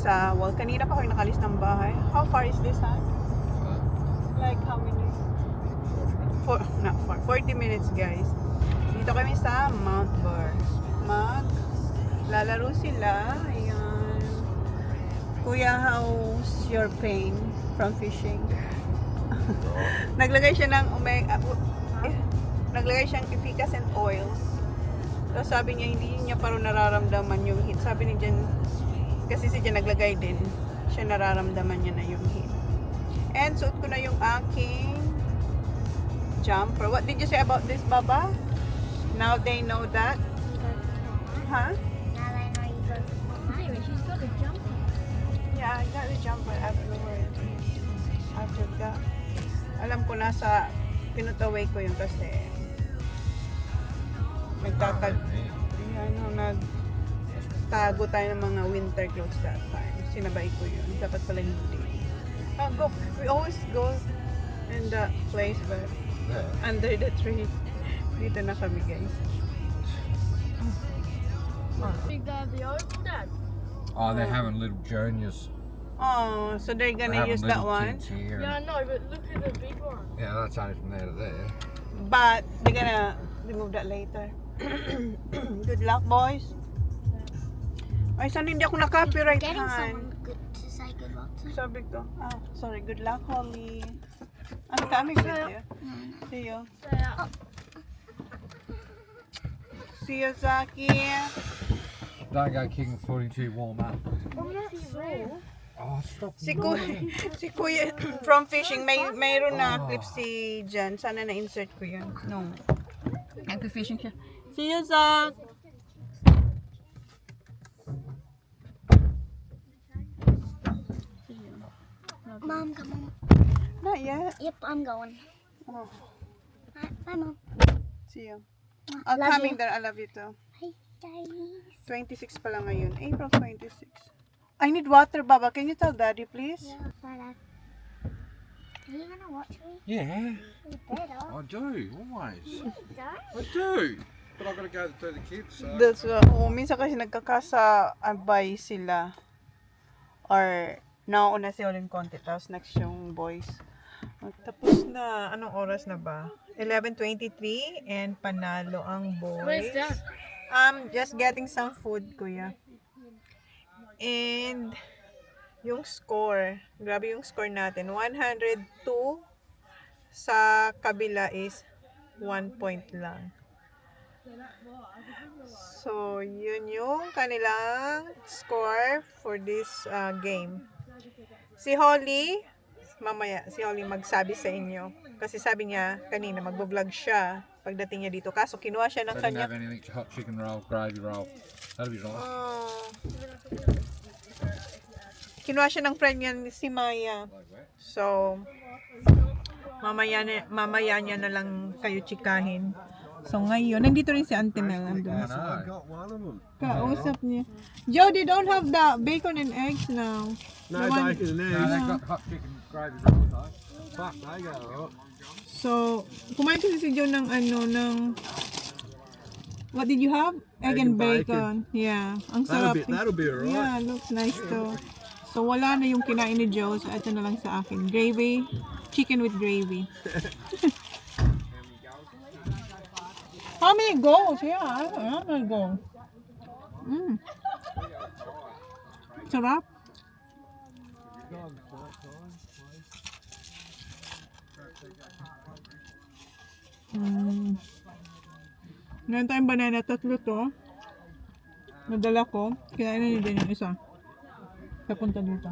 sa, well, kanina pa ako nakalis ng bahay. How far is this, ha? Like how many? Not far. 40 minutes, guys. Dito kami sa Mount Burr. Lalaro sila. Ayan. Kuya, how's your pain from fishing? Naglagay siya ng naglagay siyang efficacy and oil. So sabi niya, hindi niya pa rin nararamdaman yung heat. Sabi ni Jen, kasi si Jen naglagay din, siya nararamdaman niya na yung heat. And suot ko na yung aking jumper. What did you say about this, Baba? Now they know that? Huh? Now they know you got Anyway, she's got a jumper. Yeah, I got the jumper afterwards. After that. Alam ko nasa pinut away ko yun kasi nagtago tayo ng mga winter clothes that time. Sinabay ko yun. Dapat pala hindi. We always go in that place but under the tree. Dito na kami, guys. Big Dad, the oval dad. Oh, they're having little juniors. Oh, so they're gonna They're use having that little one? kids here. Yeah, I know, but look at the big one. Yeah, that's only from there to there. But they're gonna remove that later. Good luck, boys. Ay, saan hindi ako na-copyright, Getting Han? someone good to say good luck to. Sabi ko, sorry, good luck, Holly. I'm coming with you. See you. See you, Zaki. Don't go kicking footy too warm up. I'm not sure. Oh, stop. Si Kuya, from fishing, mayroon na clip si Jan. Sana na-insert ko yun. No. Nag-fishing siya. See you, Zach. Mom, come on. Not yet. Yep, I'm going. Oh, Bye, Mom. see you. I'll Love coming you. there. I love you too. Hi, guys. 26 pa lang ngayon. April 26. I need water, Baba. Can you tell Daddy, please? Yeah, bye, Dad. Are you gonna watch me? Yeah, You better. I do, always. Don't. I do. But I've got to go to the kids, so. That's minsan kasi nagkakasabay sila. Or, nauna si Olin konti, tapos next yung boys. Tapos na, anong oras na ba? 11:23 and panalo ang boys. Where's Dad? Just getting some food, kuya. And, yung score, grabe yung score natin. 102 sa kabila is 1 point lang. So, yun yung kanilang score for this game. Si Holly, mamaya, si Holly magsabi sa inyo. Kasi sabi niya, kanina magbo-vlog siya pagdating niya dito. Kaso kinuha siya ng They didn't kanya. have anything hot chicken roll, gravy roll. That'd be nice. Kinuha siya ng friend niya si Maya. So, mamaya niya na lang kayo chikahin. So, ngayon, nandito rin si Auntie Mel. Nandun na siya. I got one of them. Kausap niya. Joe, they don't have the bacon and eggs now. No The one- bacon and No, eggs. they've got hot chicken gravy rolls though. Fuck, they go alright. So, kumain kasi si Joe ng what did you have? Egg and and bacon. bacon. Yeah. Ang sarap. That'll be alright. Yeah, looks nice too. So, wala na yung kinain ni Joe. So, ito na lang sa akin. Gravy. Chicken with gravy. How many goals? Yeah, how many goals? Sarap. Ngayon tayong banana, tatlo to. Nadala ko. Kinain na din yung isa. Papunta dito.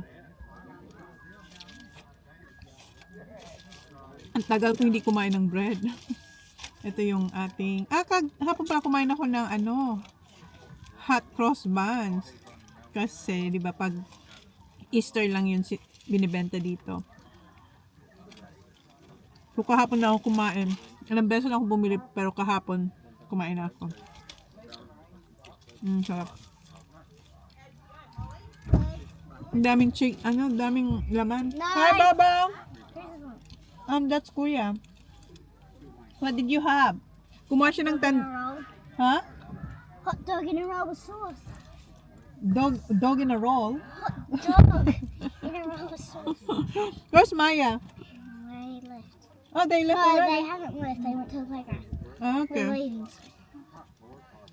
Ang tagal ko hindi kumain ng bread. Ito yung ating... hapon pala kumain ako ng hot cross buns. Kasi, di ba, pag Easter lang yun binibenta dito. So, kahapon na ako kumain. Ilang beses na ako bumili, pero kahapon kumain na ako. Sarap. Ang daming daming laman. Hi, Baba! That's Kuya. What did you have? Kumuha siya ng Roll. Ha? Hot dog in a roll with sauce. Dog in a roll. Dog. In a roller sauce. Where's Maya? They left. Oh, they left No, they already? haven't left. They went to the playground. Oh, We're okay. leaving.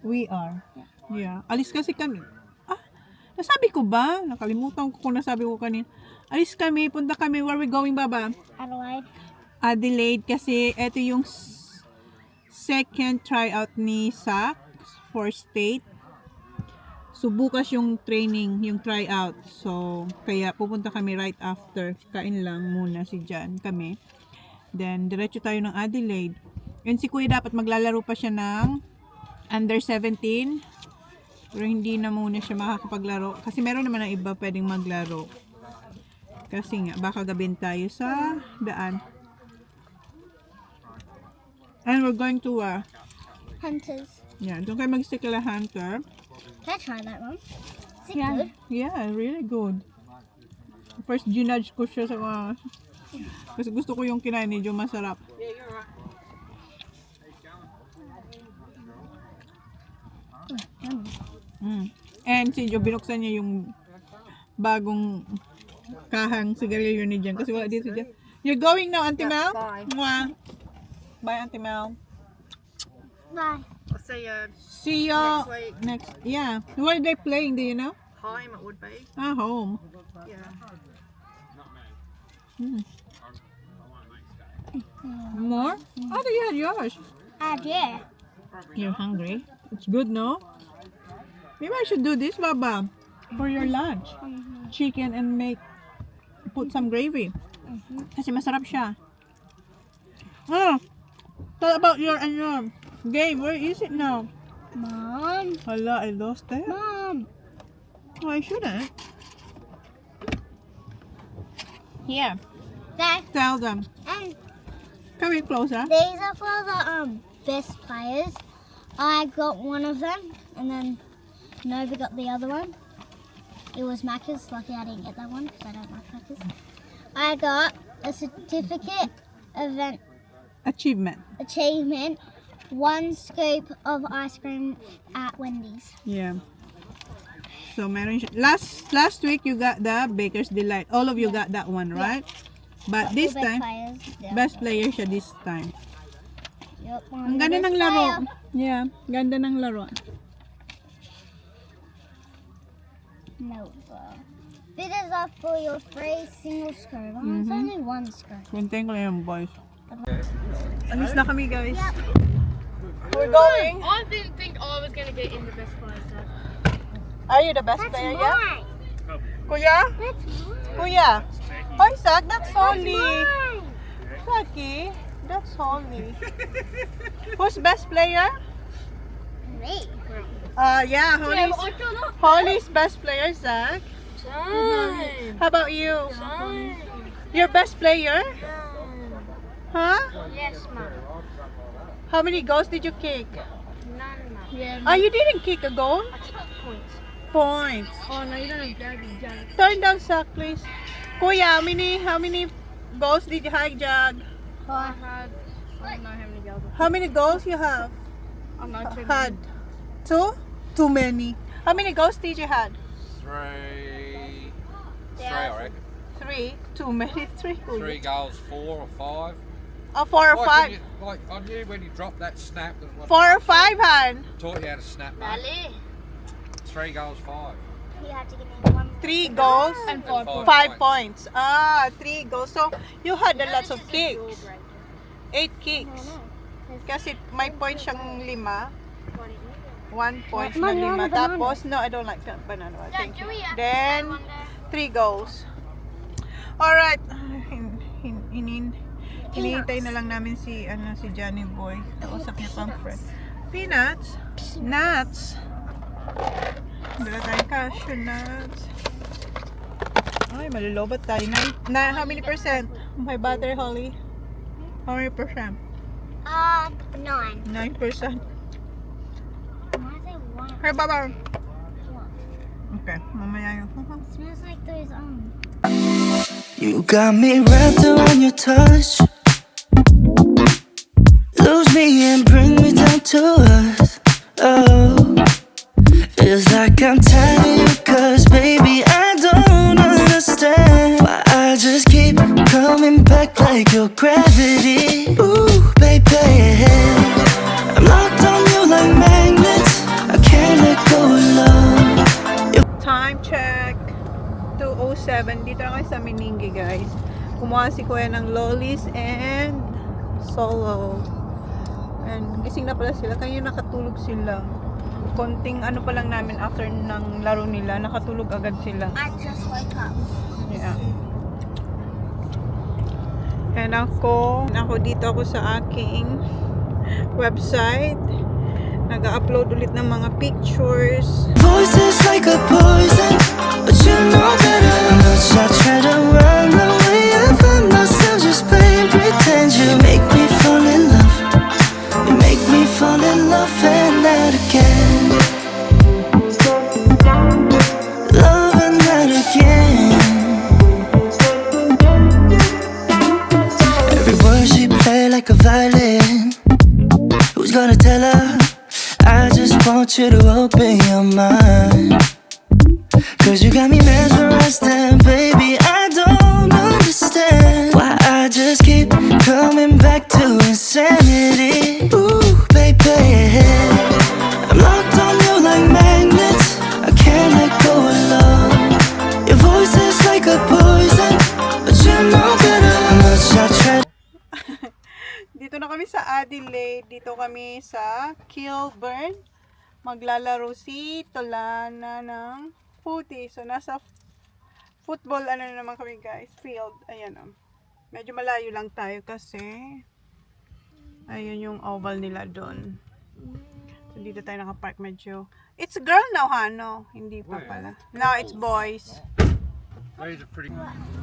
We are. Yeah. Alis kasi kami. Ah, nasabi ko ba? Nakalimutan ko kung nasabi ko kanina. Alis kami, punta kami. Where we going, Baba? Adelaide. Adelaide kasi ito yung second tryout ni Zach for state. So bukas yung training, yung tryout. So kaya pupunta kami right after. Kain lang muna si Jan kami. Then diretso tayo ng Adelaide. Yun si Kuya dapat maglalaro pa siya ng under 17. Pero hindi na muna siya makakapaglaro. Kasi meron naman ng iba pwedeng maglaro. Kasi nga baka gabin tayo sa daan. And we're going to Hunters. yeah, doon kayo mag-stick la Hunter. Can I try that one? Is it Yeah, good? yeah, really good. First, ginudge ko siya sa kasi gusto ko yung kinain, medyo masarap. And si Jo, binuksan niya yung bagong kahang sigarilyo ni Jan. Kasi wala dito si Jan. You're going now, Auntie Mel? Bye. Mwah. Bye, Auntie Mel. Bye. I'll see you See you next week. next. Yeah. Where are they playing? Do you know? Home it would be. Ah, home. Yeah. More? Oh, you had yours. Yeah. You're hungry. It's good, no? Maybe I should do this, Baba, for your lunch. Chicken and put some gravy. Kasi masarap siya. Oh, tell about your game. Where is it now? Mom. Hala, I lost it. Mom. Oh, I shouldn't. Here, Dad. tell them. And Come in closer. these are for the best players. I got one of them, and then Nova got the other one. It was Macca's. Lucky I didn't get that one because I don't like Macca's. I got a certificate event Achievement. achievement, 1 scoop of ice cream at Wendy's. Yeah. So meron siya. Last week you got the Baker's Delight. All of you got that one, right? But this The best time, players. Yeah. best player siya this time. Yep, Ang ganda ng laro. Yeah, ganda ng laro. Nova. Bidders are for your free single scoop. Oh, it's only 1 scoop. Kunting ko lang yung boys. Alis na kami, guys. We're going. I didn't think I was going to get in the best place. Are you the best That's player, yeah? mine. Kuya? That's mine. Kuya? Hoy, Zach, that's Holly. Mine. Zaki, that's Holly. Who's best player? Me. Yeah, Holly's best player, Zach. How about you? Your best player? Huh? Yes, Mom. How many goals did you kick? None, Mom. Yeah. Oh, you didn't kick a goal? Points. Points. Oh no, you don't have Jaggy. Turn down, Zach, please. Kuya, how many goals did you have, Jag? I had, I don't know how many girls. How many goals you have? I'm not too Had? 2? Too many. How many goals did you had? 3, I reckon. 3. Too many. 3. 3 goals, 4 or 5. Oh, 4 or Like 5. Like I knew when you dropped that snap. 4 or 5, Han. Taught you how to snap, mate. 3 goals, 5. You have to give me 1. 3 goals And 5 points. Ah, 3 goals. So, you had a lots of kicks. 8 kicks. Kasi may points siyang 5. 1 point na Mom, you want 5. a banana? Tapos, no, I don't like banana. Thank you. Then, 3 goals. Alright. Hinihintay na lang namin si Johnny Boy. Kausap niya pang friend. Peanuts? Nuts? Dala tayong cashew nuts. Ay, malulobot tayo. How many percent? My butter, Holly? How many percent? 9. 9%. Why is it 1? Hey, Baba. Okay, mamaya yun. It smells like those You got me wrapped around your touch. Lose me and bring me down to earth. Oh, feels like I'm tired of your like your gravity. Ooh, baby, I'm locked on you like magnets. I can't let go of love. Time check. 2:07. Dito na kayo sa Meningi, guys. Kumuha si Kuya ng lollies and solo. And gising na pala sila. Kaya nakatulog sila. Konting ano pa lang namin after ng laro nila. Nakatulog agad sila. I just woke up. Yeah. And ako dito ako sa aking website. Nag-upload ulit ng mga pictures. Voices like a poison, but you know better. How much I try to run away, I find myself just playing pretend. You make me fall in love. You make me fall in love and that again. Love and that again. Every word she play like a violin. Who's gonna tell her? I just want you to open your mind. Cause you got me mesmerized and baby I don't understand why I just keep coming back to insanity. Ooh, baby, I'm locked on you like magnets. I can't let go of love. Your voice is like a poison, but you know better. How much I try. Dito na kami sa Adelaide. Dito kami sa Kilburn. Maglalaro si Tolana ng footy. So, nasa football, ano na naman kami guys, field. Ayan o. Medyo malayo lang tayo kasi ayun yung oval nila doon. So, dito tayo nakapark medyo. It's a girl now, ha? No, hindi pa pala. No, it's boys. These are pretty.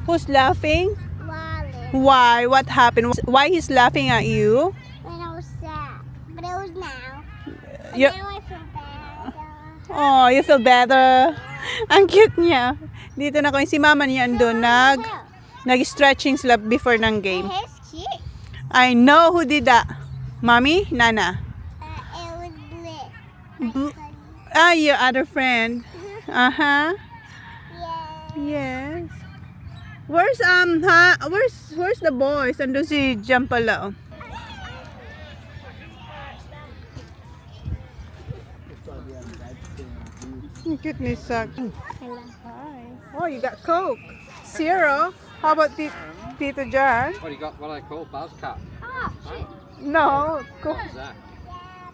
Who's laughing? Wally. Why? What happened? Why he's laughing at you? When I was sad. But it was now. You, Now I feel bad. oh, you feel better? Ang cute niya. Dito na ko si mama niya andun nag-stretching sila before ng game. Your hair's cute. I know who did that. Mommy? Nana? It was Bliss. Bl- your other friend. Uh-huh. Yeah. Yes. Where's where's the boys? Andun si Jam pala. Oh. Ang cute ni Sak. Hi. Oh, you got Coke. Zero. How about Tito Jan? What do you got? What do they call buzz cut? No. Coke. What's that?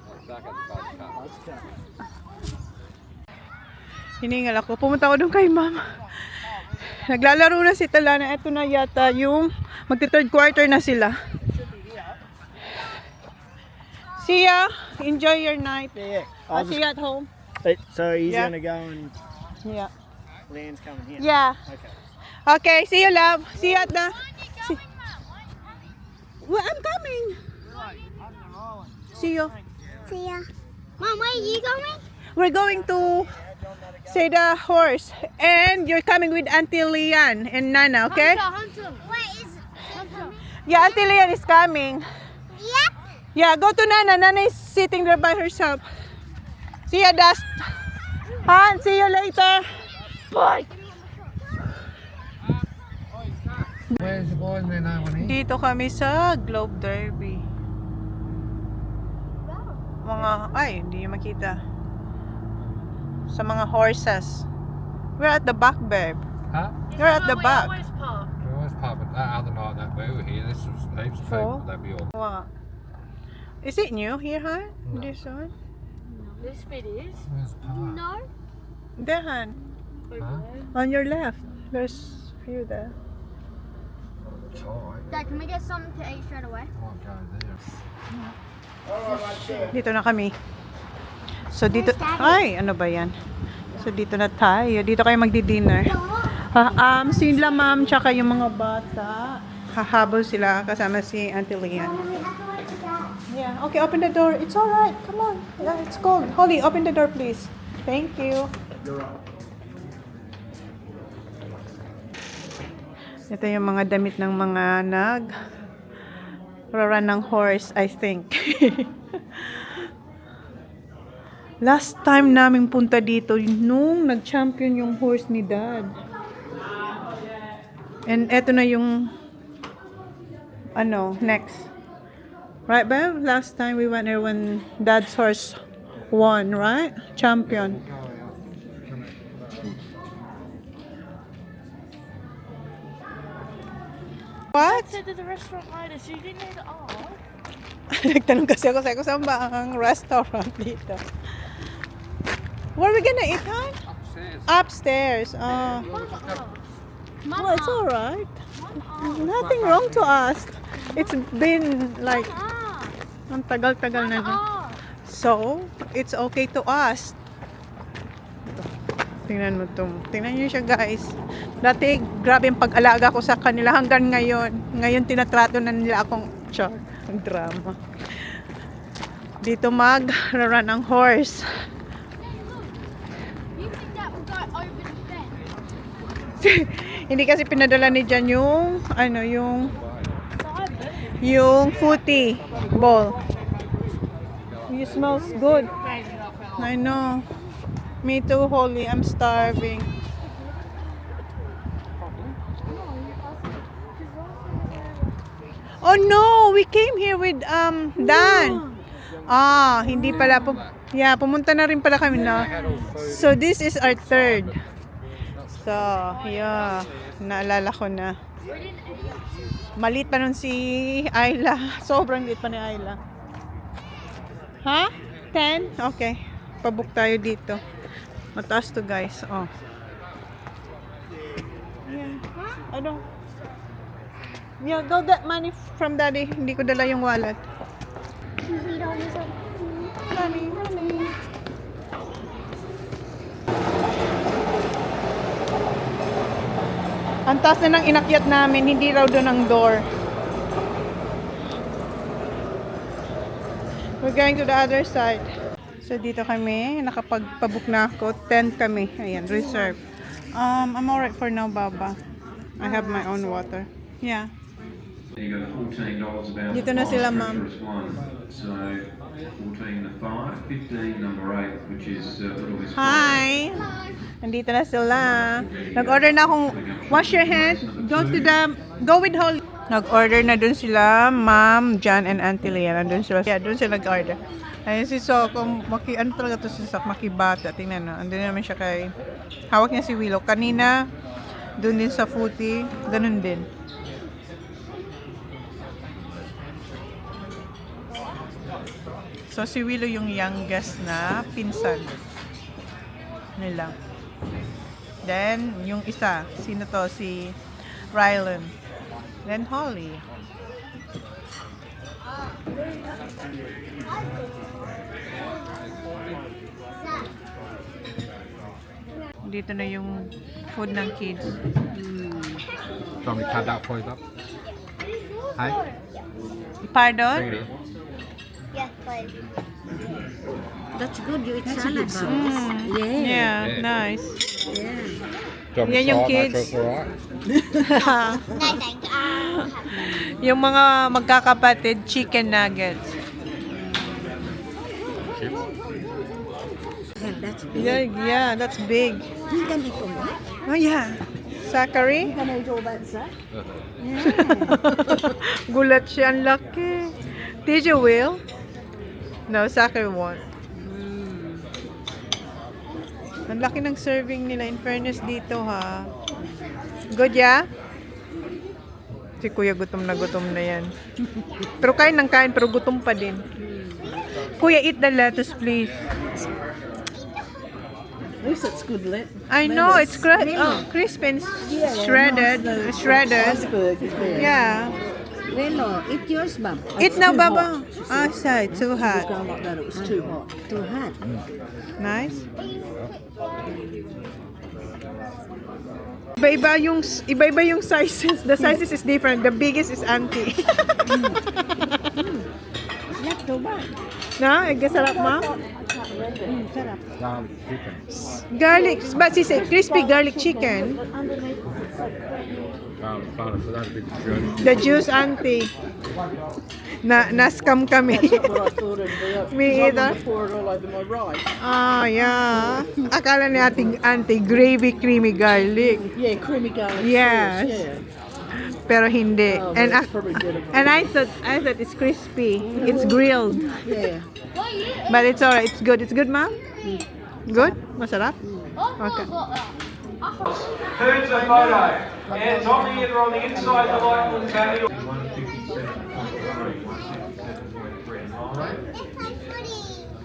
What's that got the buzz cut? Hiningal ako. Pumunta ako doon kay mama. Naglalaro na si Talana. Ito na yata yung magti-third quarter na sila. See ya. Enjoy your night. Yeah, I'll see you at home. so he's Yeah. gonna go and Yeah. Land's coming here. Yeah. Okay. Okay. See you, love. See you at the... See... Well, I'm coming. See you. See ya. Mom, where are you going? We're going to say the horse. And you're coming with Auntie Lian and Nana, okay? Where is Hunter? Yeah, Auntie Lian is coming. Yep. Yeah, go to Nana. Nana is sitting there by herself. See ya, Dust. Han, see you later. Bye. Where's the boys? There no one here. Dito kami sa Globe Derby. Ay, hindi nyo makita. Sa mga horses. We're at the back, babe. Huh? You're at the back. We always pub at that other night that we were here. This was heaps of Full? people. That'd be all. What? Is it new here, huh? No. This one? This bit is. Where's the park? No. There, Han. Huh? On your left. There's a few there. Tight. Dad, can we get something to eat straight away? Might go there. Dito na kami. So dito, ay, ano ba yan? So dito na tayo. Dito kayo magdi-dinner. Sila ma'am, tsaka yung mga bata. Hahabol sila kasama si Auntie Lian. Yeah, okay, open the door. It's alright. Come on. Yeah, it's cold. Holly, open the door, please. Thank you. Ito yung mga damit ng mga run ng horse, I think. Last time naming punta dito, nung nag-champion yung horse ni Dad. And eto na yung ano, next. Right, babe? Last time we went there when Dad's horse won, right? Champion. What? said there's a restaurant later, so you didn't know to ask. Nagtanong kasi ako saan ba ang restaurant dito? Where are we gonna eat, huh? Upstairs. Upstairs. Oh. Mum Well, it's alright. Nothing wrong to ask. It's been like, ang tagal-tagal na din. So, it's okay to ask. Tingnan mo to. Tingnan nyo siya, guys. Dati, grabe yung pag-alaga ko sa kanila hanggang ngayon. Ngayon, tinatrato na nila akong char. Ang drama. Dito mag-run ang horse. You think that will go over the fence? Hindi kasi pinadala ni Jan yung, ano, yung footy ball. It smells good. I know. Me too, Holly. I'm starving. Oh no, we came here with Dan. Ah, hindi pala yeah, pumunta na rin pala kami na. So this is our third. So, yeah, naalala ko na. Maliit pa nun si Ayla. Sobrang liit pa ni Ayla. Ha? 10? Okay. Pabook tayo dito. Mataas to, guys. Oh. Yeah. Ano? Yeah, go get money from daddy. Hindi ko dala yung wallet. Money. Ang taas na ng inakyat namin, hindi raw doon ang door. We're going to the other side. So dito kami, nakapagpabook na ako. 10 kami. Ayan, reserve. I'm alright for now, Baba. I have my own water. Yeah. You got $14 about Dito na sila, ma'am. So 14 to 5, 15 number 8, which is Little Miss Hi! Nandito na sila. Nag-order na akong wash your hands. Go with Holly. Nag-order na dun sila, Ma'am, John, and Auntie Leah. Nandun sila. Yeah, dun sila nag-order. Ayun si Sok, ano talaga to si Sok, makibata. Tingnan no. Andun naman siya kay, hawak niya si Willow. Kanina, dun din sa footy, ganun din. So si Willow yung youngest na pinsan nila. Then, yung isa, sino to? Si Rylan. Then Holly. Dito na yung food ng kids. Want me to cut that for you, Bob? Hey? Pardon? Bring it in. Yes, please. That's good. You eat salad. Yeah, nice. Do you want me Yan to yung try it? kids. Make sure it's alright? No, thank you. Yung mga magkakapatid, chicken nuggets. Hell, that's big. Yeah, that's big. You can eat all that. Oh yeah. Zachary? Can I eat all that, sir? Gulat siya, ang laki. Did you will? No, Zachary won't. Ang laki ng serving nila. In fairness dito, ha. Good, yeah? Si Kuya gutom na yan. Pero kain ng kain, pero gutom pa din. Kuya, eat the lettuce, please. At least it's good lit. I know, it's crispy and shredded. Shredded. Yeah. Lelo, eat yours, Mum. Eat now, Baba. Ah, sorry, too hot. Going like that, it was too hot. Too hot. Nice. Iba-iba yung sizes. The sizes is different. The biggest is auntie. Not too bad. Na, sarap ma? Sarap. Garlic chicken. Garlic, but she said crispy garlic chicken. Garlic butter, so that'd be good. The juice auntie. Na-scam kami. Me either. Pour it all over my rice. Ah, yeah. Akala ni ating auntie, gravy creamy garlic. Yeah, creamy garlic Yes. sauce, yeah. Pero hindi. Oh, And that's probably good. and I thought it's crispy. It's grilled. Yeah. But it's alright. It's good. It's good, ma'am? Good? Masarap? Okay. Turns a photo. Hands on either on the inside of the light valley. 157.3. Alright.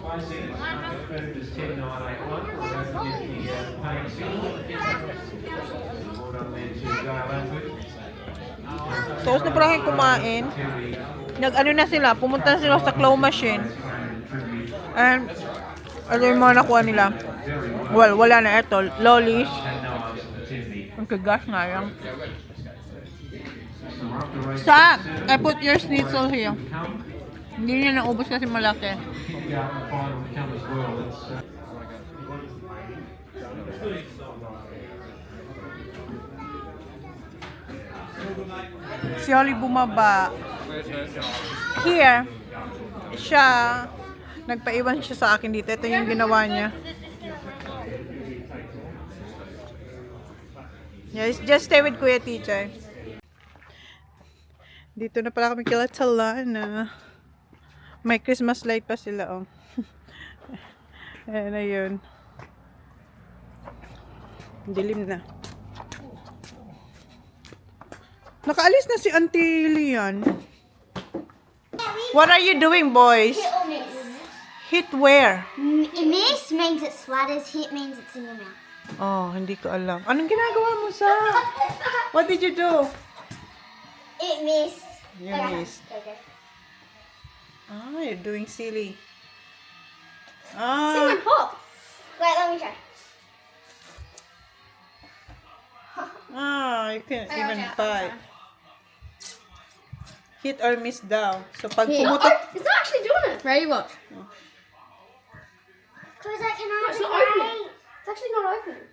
Confirmed as 10981. We're going to get the paying signal. Well done there to Gail Atwood. Tapos na parang kumain. Nag-ano na sila. Pumunta na sila sa claw machine. And ano yung mga nakuha nila? Well, wala na ito. Lollies. Ang kagas nga lang. Sa, I put your schnitzel here. Hindi niya naubos kasi malaki. Si Holly bumaba. Here, siya, nagpaiwan siya sa akin dito. Ito yung ginawa niya. Yes, just stay with Kuya Teacher. Dito na pala kami kila Talana. May Christmas light pa sila, oh. Ayan na yun. Dilim na. Nakaalis na si Auntie Lian. What are you doing, boys? Hit or miss. Hit where? Miss means it splatters. Hit means it's in your mouth. Oh, hindi ko alam. Anong ginagawa mo sa? What did you do? It missed. You missed. Okay. Ah, you're doing silly. Cinnamon Ah, pop. Wait, let me try. you can't even bite. Hit or miss daw. So pag pumutok, It's not actually doing it. Ready, watch. Because I cannot It's not opening. It's actually not opening.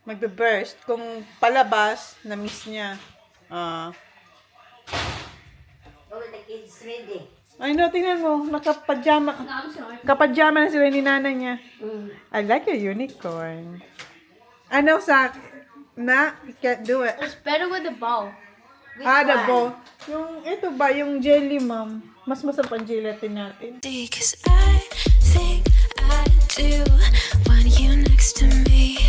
magbe-burst. Kung palabas, na-miss niya. Ah. Ay no, tingnan mo. Nakapajama. No, I'm just gonna open Kapajama na sila ni nanay niya. I like your unicorn. Ano, Sak? Na, you can't do it. It's better with the bowl. The bowl. Yung, ito ba, yung jelly, ma'am. Mas masarap ang gelatin natin. Cause I think I do want you next to me.